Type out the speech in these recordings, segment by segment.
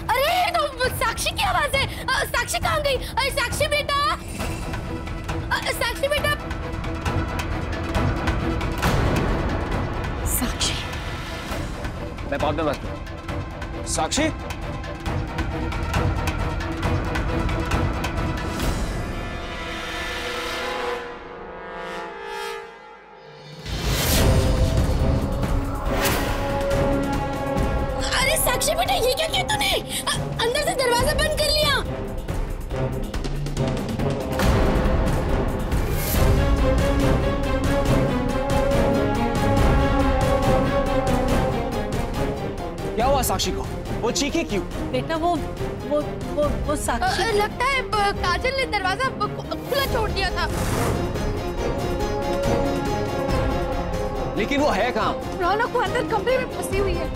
अरे तो साक्षी की आवाज है। साक्षी कहाँ गई? अरे साक्षी बेटा, साक्षी बेटा। साक्षी, मैं बाद में बात करूं। साक्षी, साक्षी बेटा ये क्या किया तूने? अंदर से दरवाजा बंद कर लिया। क्या हुआ साक्षी को? वो चीखी क्यों? बेटा वो साक्षी लगता है काजल ने दरवाजा खुला छोड़ दिया था। लेकिन वो है कहाँ? रौनक को अंदर कमरे में फंसी हुई है।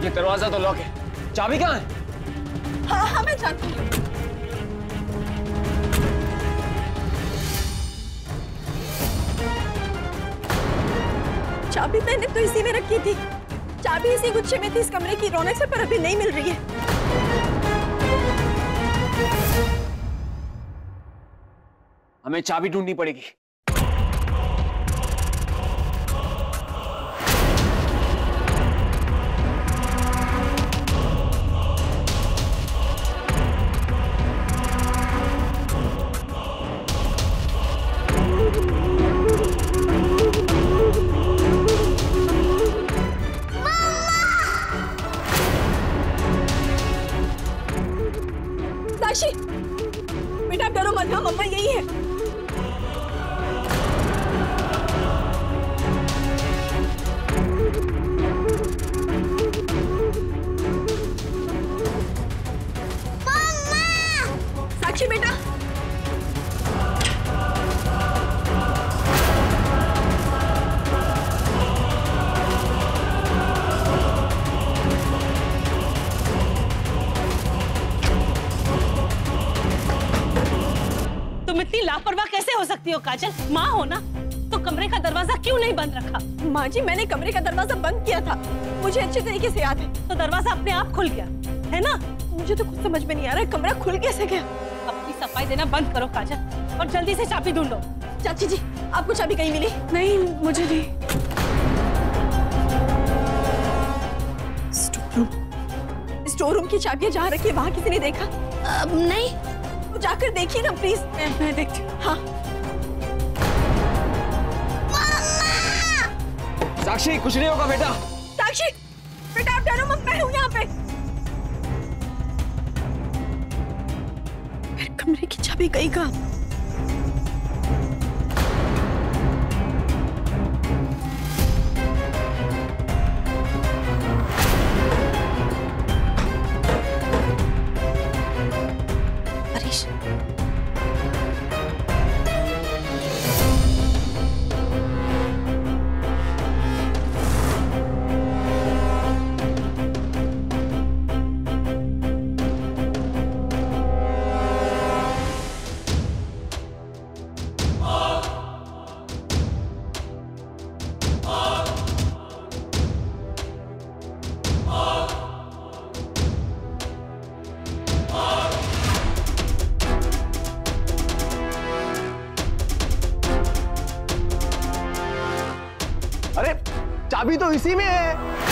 ये दरवाजा तो लॉक है, चाबी कहाँ है? हाँ मैं जानती हूँ। चाबी मैंने तो इसी में रखी थी। चाबी इसी गुच्छे में थी इस कमरे की। रौनक से पर अभी नहीं मिल रही है। हमें चाबी ढूंढनी पड़ेगी। साक्षी बेटा डरो मत, हाँ मम्मा यही है। साक्षी बेटा, तुम इतनी लापरवाह कैसे हो सकती हो काजल? माँ हो ना, तो कमरे का दरवाजा क्यों नहीं बंद रखा? माँ जी मैंने कमरे का दरवाजा बंद किया था, मुझे अच्छे तरीके से याद है। तो दरवाजा अपने आप खुल गया है ना? मुझे तो कुछ समझ में नहीं आ रहा है, कमरा खुल कैसे गया? अपनी सफाई देना बंद करो काजल, और जल्दी से चाबी ढूंढो। चाची जी आपको चाबी कहीं मिली? नहीं मुझे नहीं। स्टोर रूम की चाबियां जहाँ रखी है वहाँ किसी ने देखा? नहीं। तो जाकर देखिए ना प्लीज। मैं देखती हूँ। हाँ साक्षी कुछ नहीं होगा बेटा। साक्षी बेटा आप डरो मत, मैं हूँ यहाँ पे। मेरे कमरे की चाबी गई कहाँ? चाबी तो इसी में है।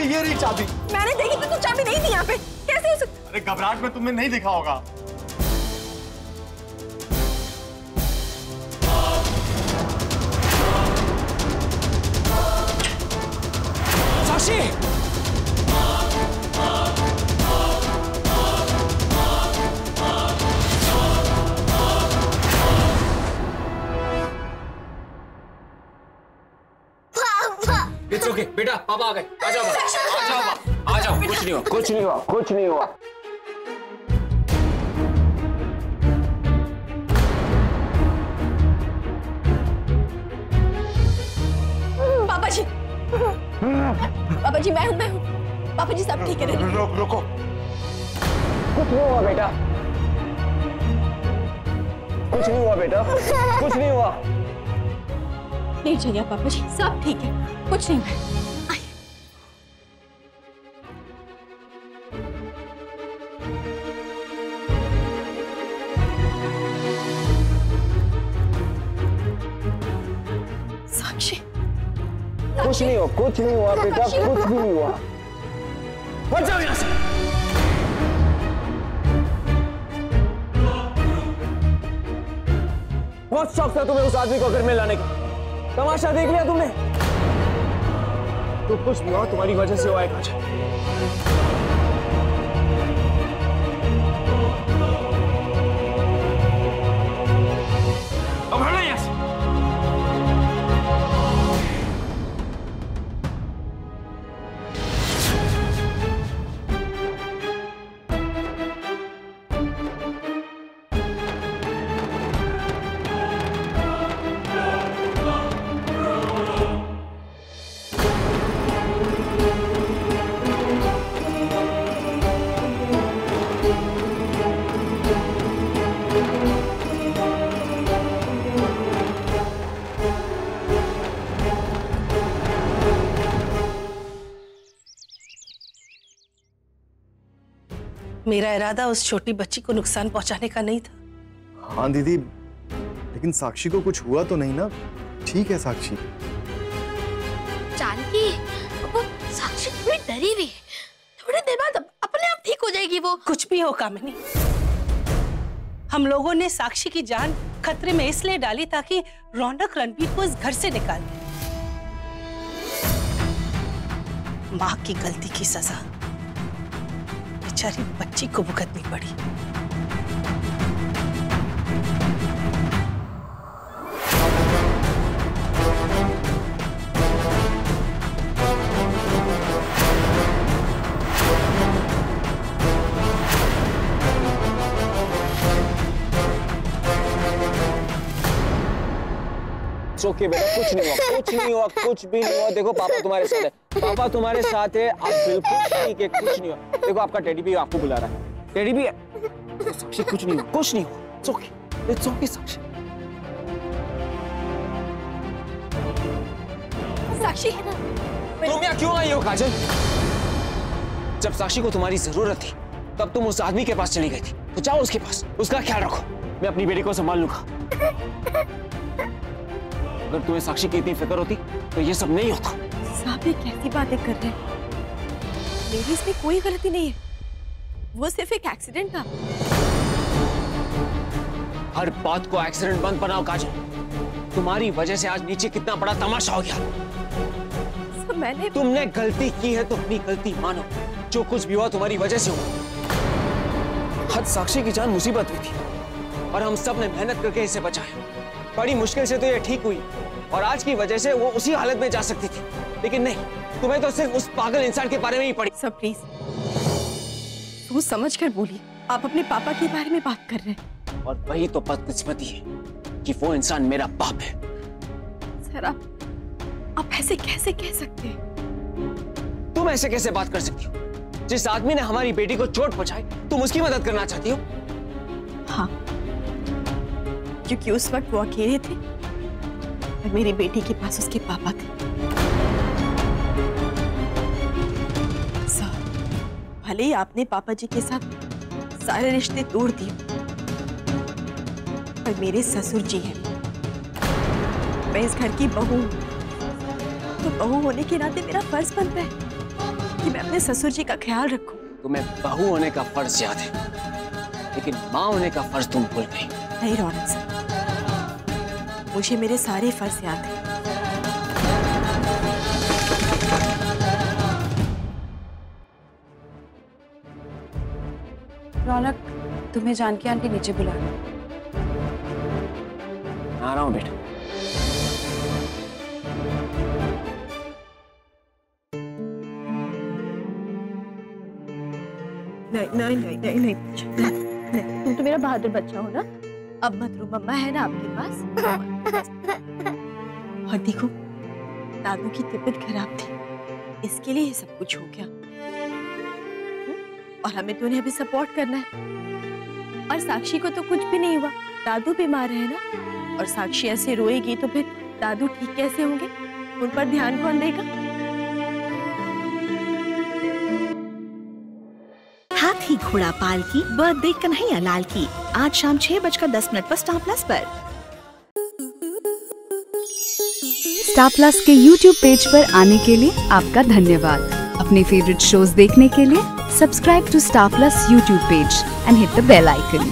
ये रही चाबी। मैंने देखी तो चाबी नहीं थी यहाँ पे, कैसे हो सकता? अरे घबराहट में तुमने नहीं देखा होगा। साक्षी, इट्स ओके बेटा, पापा आ गए। आ जाओ आ जाओ आ जाओ, कुछ नहीं हुआ, कुछ नहीं हुआ, कुछ नहीं हुआ। पापा जी, पापा जी मैं हूँ। पापा जी सब ठीक है? रुको। कुछ नहीं हुआ बेटा, कुछ नहीं हुआ बेटा, कुछ नहीं हुआ। नहीं चाहिए पापा जी, सब ठीक है, कुछ नहीं है। साक्षी, कुछ नहीं हुआ, कुछ नहीं हुआ बेटा, कुछ भी नहीं हुआ। हट जाओ यहाँ से। बहुत शौक था तुम्हें उस आदमी को घर में लाने का, तमाशा देख लिया तुमने। तो कुछ भी हुआ तुम्हारी वजह से हुआ है काजल। अब हटो यहाँ से। मेरा इरादा उस छोटी बच्ची को नुकसान पहुंचाने का नहीं था। हाँ दीदी, लेकिन साक्षी को कुछ हुआ तो नहीं ना? ठीक है साक्षी। जानकी, वो साक्षी थोड़ी डरी हुई है, थोड़ी देर बाद अपने आप ठीक हो जाएगी वो। कुछ भी हो कामिनी, हम लोगों ने साक्षी की जान खतरे में इसलिए डाली ताकि रौनक रणबीर को इस घर से निकाल दे। माँ की गलती की सजा बेचारी बच्ची को भुगतनी पड़ी। ओके बेटा, कुछ नहीं हुआ, कुछ नहीं हुआ, कुछ भी नहीं हुआ। देखो पापा तुम्हारे साथ है, पापा तुम्हारे साथ है, आप बिल्कुल ठीक है, कुछ नहीं हुआ। देखो आपका टेडी भी आपको बुला रहा है, टेडी भी है। साक्षी कुछ नहीं हुआ, कुछ नहीं हुआ। इट्स ओके, इट्स ओके साक्षी। साक्षी, तुम यहाँ क्यों आई हो काजल? जब साक्षी को तुम्हारी जरूरत थी तब तुम उस आदमी के पास चली गई थी, तो जाओ उसके पास, उसका ख्याल रखो। मैं अपनी बेटी को संभाल लूंगा। अगर तुम्हें साक्षी की इतनी फिक्र होती तो ये सब नहीं होता। साहब ये कैसी बातें कर रहे हैं? मेरी इसमें कोई गलती नहीं है, वो सिर्फ एक एक्सीडेंट था। हर बात को एक्सीडेंट बंद बनाओ काजल। तुम्हारी वजह से आज नीचे कितना बड़ा तमाशा हो गया। तुमने गलती की है तो अपनी गलती मानो। जो कुछ भी हुआ तुम्हारी वजह से हुआ। हद साक्षी की जान मुसीबत हुई थी और हम सब ने मेहनत करके इसे बचाया। बड़ी मुश्किल से तो ये ठीक हुई और आज की वजह से वो उसी हालत में जा सकती थी, लेकिन नहीं, तुम्हें तो सिर्फ उस पागल इंसान के बारे में ही पड़ी। सर प्लीज सोच समझ कर बोलिए, आप अपने पापा के बारे में बात कर रहे हैं। और वही तो बदकिस्मती है कि वो इंसान मेरा बाप है। सर आप ऐसे कैसे कह सकते हैं? तुम ऐसे कैसे बात कर सकती हो? जिस आदमी ने हमारी बेटी को चोट पहुंचाई तुम उसकी मदद करना चाहती हो? हाँ, क्योंकि उस वक्त वो अकेले थे और मेरी बेटी के पास उसके पापा थे। भले ही आपने पापा जी के साथ सारे रिश्ते तोड़ दिए, पर मेरे ससुर जी हैं। मैं इस घर की बहू हूं, तो बहू होने के नाते मेरा फर्ज बनता है कि मैं अपने ससुर जी का ख्याल रखूं। तुम्हें बहू होने का फर्ज याद है, लेकिन माँ होने का फर्ज तुम भूल गई। नहीं रौनक सर, मुझे मेरे सारे फर्ज याद हैं। रौनक, तुम्हें जानकी आंटी नीचे बुला रही। आ रहा हूँ बेटा। नहीं नहीं नहीं नहीं नहीं, तुम तो मेरा बहादुर बच्चा हो ना। अब मत रो, मम्मा है ना आपके पास। और देखो, दादू की तबीयत खराब थी, इसके लिए ये सब कुछ हो गया। और हमें तो उन्हें अभी सपोर्ट करना है। और साक्षी को तो कुछ भी नहीं हुआ, दादू बीमार है ना। और साक्षी ऐसे रोएगी तो फिर दादू ठीक कैसे होंगे? उन पर ध्यान कौन देगा? हाथी घोड़ा पाल की बर्थडे कन्हैया लाल की आज शाम 6:10 पर स्टार प्लस पर। स्टार प्लस के YouTube पेज पर आने के लिए आपका धन्यवाद। अपने फेवरेट शोज देखने के लिए subscribe to Star Plus YouTube page and hit the bell icon.